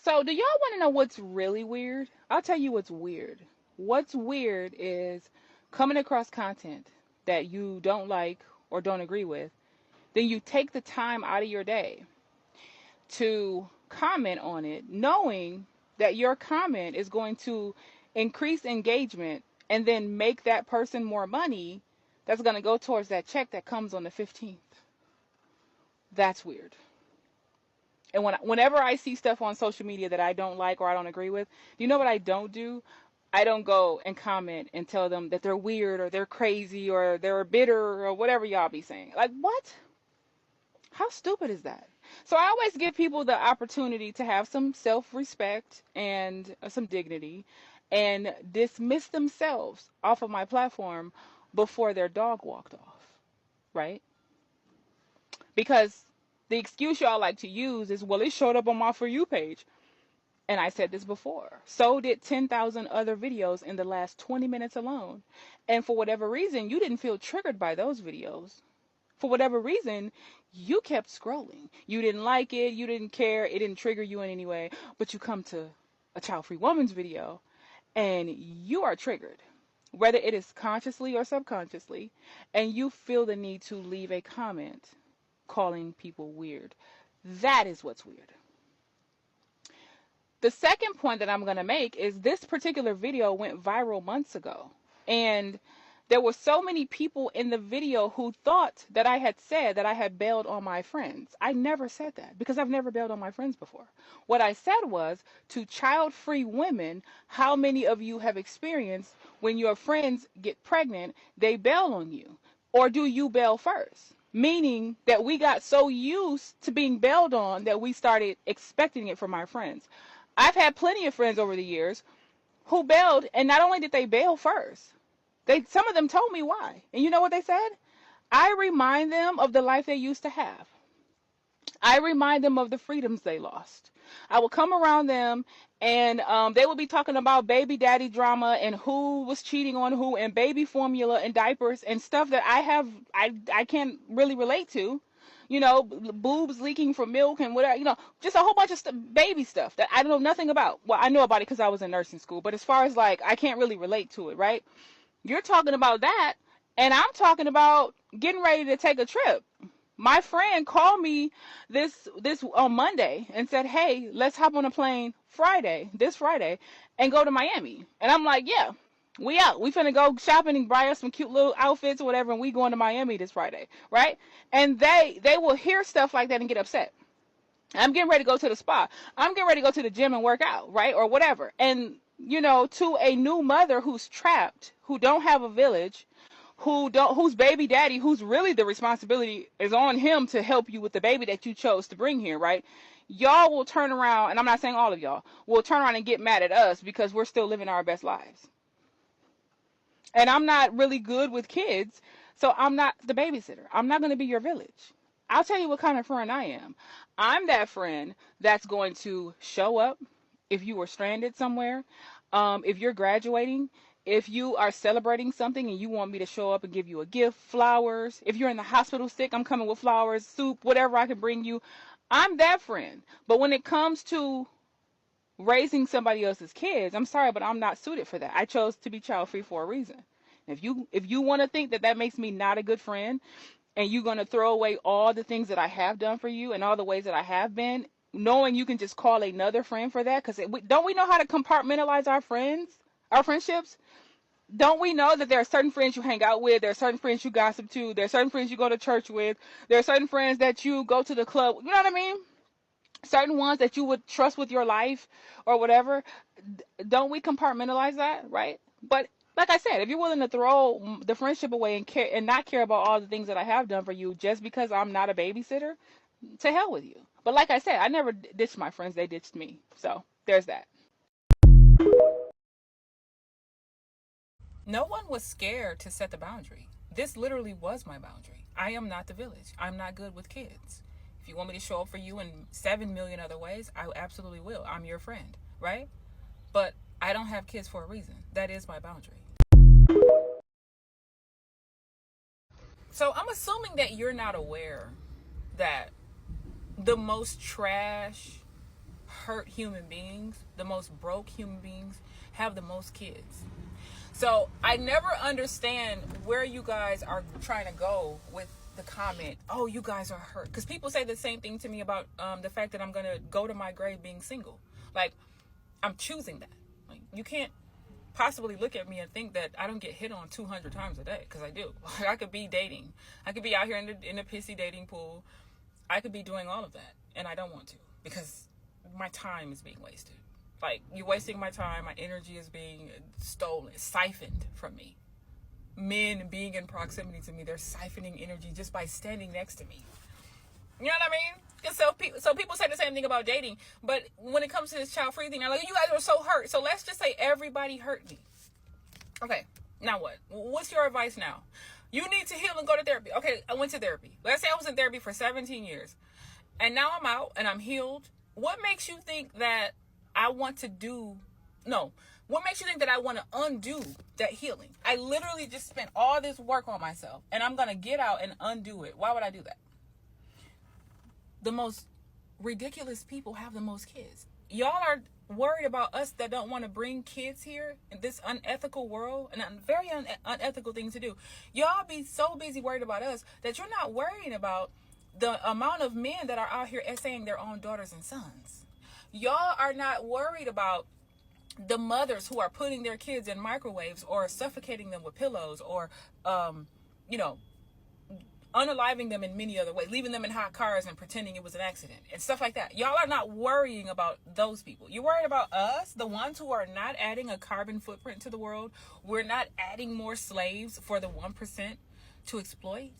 So, do y'all want to know what's really weird? I'll tell you what's weird. What's weird is coming across content that you don't like or don't agree with, then you take the time out of your day to comment on it, knowing that your comment is going to increase engagement and then make that person more money that's going to go towards that check that comes on the 15th. That's weird. And whenever I see stuff on social media that I don't like or I don't agree with, do you know what I don't do? I don't go and comment and tell them that they're weird or they're crazy or they're bitter or whatever y'all be saying. Like, what? How stupid is that? So I always give people the opportunity to have some self-respect and some dignity and dismiss themselves off of my platform before their dog walked off, right? Because the excuse y'all like to use is, well, it showed up on my For You page. And I said this before. So did 10,000 other videos in the last 20 minutes alone. And for whatever reason, you didn't feel triggered by those videos. For whatever reason, you kept scrolling. You didn't like it. You didn't care. It didn't trigger you in any way. But you come to a child-free woman's video and you are triggered, whether it is consciously or subconsciously, and you feel the need to leave a comment calling people weird. That is what's weird. The second point that I'm going to make is this particular video went viral months ago. And there were so many people in the video who thought that I had said that I had bailed on my friends. I never said that because I've never bailed on my friends before. What I said was, to child-free women, how many of you have experienced when your friends get pregnant, they bail on you? Or do you bail first? Meaning that we got so used to being bailed on that we started expecting it from our friends. I've had plenty of friends over the years who bailed, and not only did they bail first, some of them told me why. And you know what they said? I remind them of the life they used to have. I remind them of the freedoms they lost. I will come around them and they will be talking about baby daddy drama and who was cheating on who and baby formula and diapers and stuff that I can't really relate to. You know, boobs leaking from milk and whatever, you know, just a whole bunch of baby stuff that I don't know nothing about. Well, I know about it because I was in nursing school, but as far as like, I can't really relate to it, right? You're talking about that, and I'm talking about getting ready to take a trip. My friend called me this on Monday and said, "Hey, let's hop on a plane this Friday, and go to Miami." And I'm like, "Yeah, we out. We finna go shopping and buy us some cute little outfits or whatever, and we going to Miami this Friday, right?" And they will hear stuff like that and get upset. I'm getting ready to go to the spa. I'm getting ready to go to the gym and work out, right? Or whatever. And, you know, to a new mother who's trapped, who don't have a village, whose baby daddy, who's really the responsibility is on him to help you with the baby that you chose to bring here, right? Y'all will turn around, and I'm not saying all of y'all, will turn around and get mad at us because we're still living our best lives. And I'm not really good with kids, so I'm not the babysitter. I'm not going to be your village. I'll tell you what kind of friend I am. I'm that friend that's going to show up if you were stranded somewhere, if you're graduating, if you are celebrating something and you want me to show up and give you a gift, flowers. If you're in the hospital sick, I'm coming with flowers, soup, whatever I can bring you. I'm that friend. But when it comes to raising somebody else's kids, I'm sorry, but I'm not suited for that. I chose to be child free for a reason. If you want to think that that makes me not a good friend, and you're going to throw away all the things that I have done for you and all the ways that I have been, knowing you can just call another friend for that, because don't we know how to compartmentalize our friends, our friendships? Don't we know that there are certain friends you hang out with, there are certain friends you gossip to, there are certain friends you go to church with, there are certain friends that you go to the club, you know what I mean? Certain ones that you would trust with your life or whatever. Don't we compartmentalize that, right? But like I said, if you're willing to throw the friendship away and care and not care about all the things that I have done for you just because I'm not a babysitter, to hell with you. But like I said, I never ditched my friends, they ditched me. So there's that. No one was scared to set the boundary. This literally was my boundary. I am not the village. I'm not good with kids. If you want me to show up for you in 7 million other ways, I absolutely will. I'm your friend, right? But I don't have kids for a reason. That is my boundary. So I'm assuming that you're not aware that the most trash, hurt human beings, the most broke human beings, have the most kids. So I never understand where you guys are trying to go with the comment, oh, you guys are hurt. Because people say the same thing to me about the fact that I'm going to go to my grave being single. Like, I'm choosing that. Like, you can't possibly look at me and think that I don't get hit on 200 times a day, because I do. I could be dating. I could be out here in the pissy dating pool. I could be doing all of that, and I don't want to, because my time is being wasted. Like, you're wasting my time. My energy is being stolen, siphoned from me. Men being in proximity to me, they're siphoning energy just by standing next to me. You know what I mean? So people say the same thing about dating, but when it comes to this child-free thing, they're like, you guys are so hurt. So let's just say everybody hurt me. Okay, now what? What's your advice now? You need to heal and go to therapy. Okay, I went to therapy. Let's say I was in therapy for 17 years, and now I'm out and I'm healed. What makes you think that I want to do... No. What makes you think that I want to undo that healing? I literally just spent all this work on myself, and I'm going to get out and undo it. Why would I do that? The most ridiculous people have the most kids. Y'all are worried about us that don't want to bring kids here in this unethical world, and a very unethical thing to do. Y'all be so busy worried about us that you're not worrying about the amount of men that are out here essaying their own daughters and sons. Y'all are not worried about the mothers who are putting their kids in microwaves or suffocating them with pillows or, unaliving them in many other ways, leaving them in hot cars and pretending it was an accident and stuff like that. Y'all are not worrying about those people. You're worried about us, the ones who are not adding a carbon footprint to the world. We're not adding more slaves for the 1% to exploit.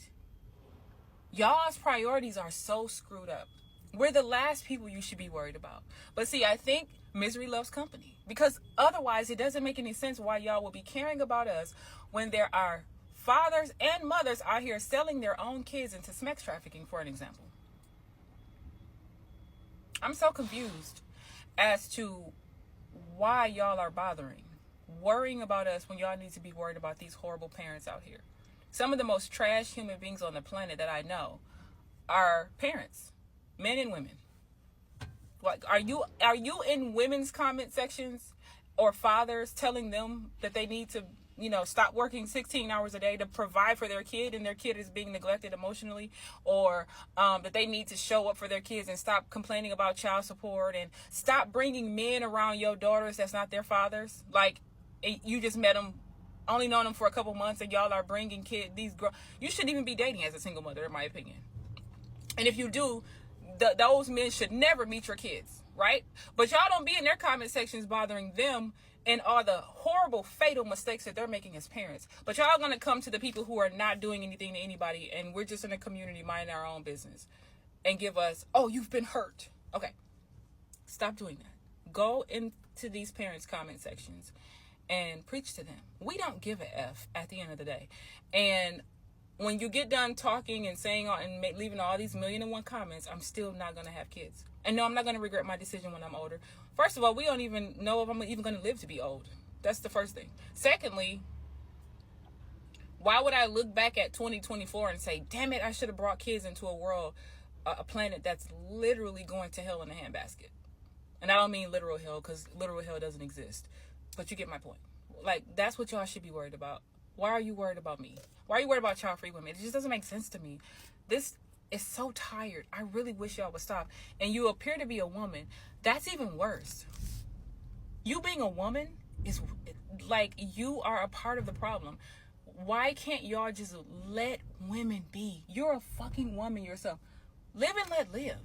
Y'all's priorities are so screwed up. We're the last people you should be worried about. But see, I think misery loves company, because otherwise it doesn't make any sense why y'all will be caring about us when there are fathers and mothers out here selling their own kids into sex trafficking, for an example. I'm so confused as to why y'all are worrying about us when y'all need to be worried about these horrible parents out here. Some of the most trash human beings on the planet that I know are parents, men and women. Like, are you in women's comment sections or fathers telling them that they need to, stop working 16 hours a day to provide for their kid, and their kid is being neglected emotionally, or that they need to show up for their kids and stop complaining about child support and stop bringing men around your daughters that's not their fathers? Like, you just met them, only known them for a couple months, and y'all are bringing these girls. You shouldn't even be dating as a single mother, in my opinion. And if you do, those men should never meet your kids, right? But y'all don't be in their comment sections bothering them and all the horrible, fatal mistakes that they're making as parents. But y'all gonna come to the people who are not doing anything to anybody, and we're just in a community minding our own business, and give us, oh, you've been hurt. Okay, stop doing that. Go into these parents' comment sections and preach to them. We don't give a F at the end of the day. And when you get done talking and saying and leaving all these 1,000,001 comments, I'm still not going to have kids. And no, I'm not going to regret my decision when I'm older. First of all, we don't even know if I'm even going to live to be old. That's the first thing. Secondly, why would I look back at 2024 and say, damn it, I should have brought kids into a world, a planet that's literally going to hell in a handbasket? And I don't mean literal hell, because literal hell doesn't exist. But you get my point. Like, that's what y'all should be worried about. Why are you worried about me? Why are you worried about child-free women? It just doesn't make sense to me. This is so tired. I really wish y'all would stop. And you appear to be a woman. That's even worse. You being a woman is like, you are a part of the problem. Why can't y'all just let women be? You're a fucking woman yourself. Live and let live.